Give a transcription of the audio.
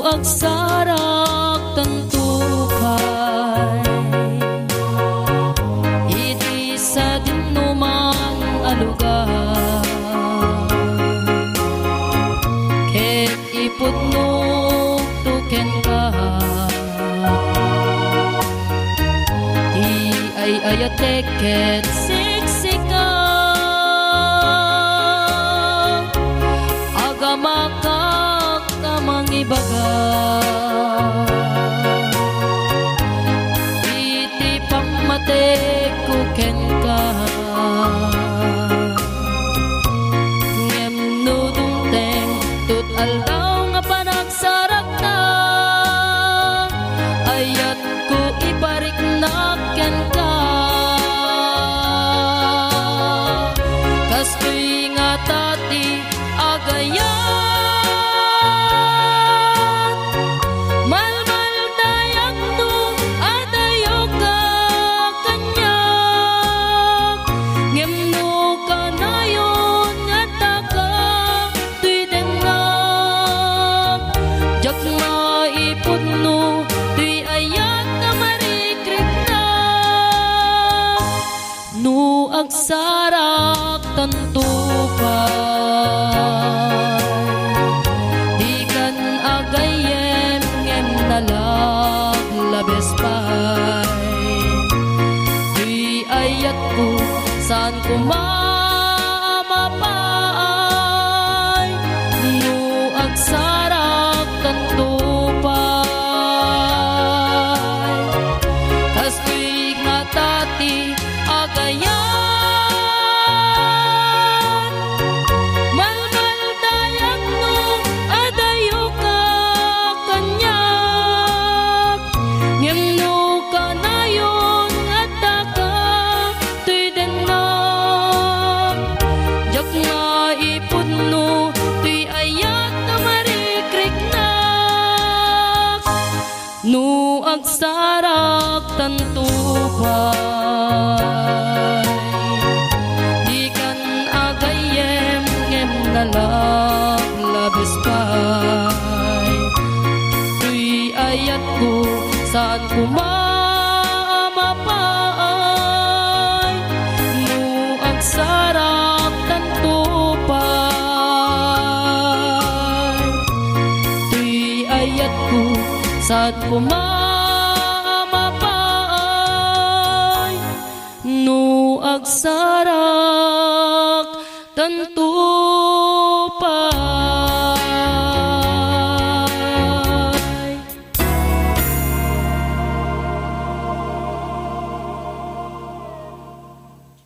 agsarak tantupay iti sa dinumang alugar ket ipudno tuken ka ti ay ayatek ket siksika agamakak kamang ibaga iti pamatek kuken ka ngem nudungteng tut aldaw nga panagsarak na ayat ko ibarik na ken ka kastoy nga tati agayat malmal dayak no adayo ka kanyak ngem no kanayon nga taka tuy dennak jak maipudno tuy ayat na marikrik na no agsarak tantupay dikan agayem ngem nalaglabes pay tuy ayat ko saan ko mamapay no agsarak tantupay kastoy nga tati agayat malmal dayak no adayo ka kanyak ngem no kanayon at taka tuy dennak jak nga ipudno tuy ayat na marikrik nak no agsarak tantupay dikan agayem ngem nalaglabes pay tuy ayat ko saan ko mamapay no agsarak tantupay tuy ayat ko saan ko mamapay no agsarak tantupay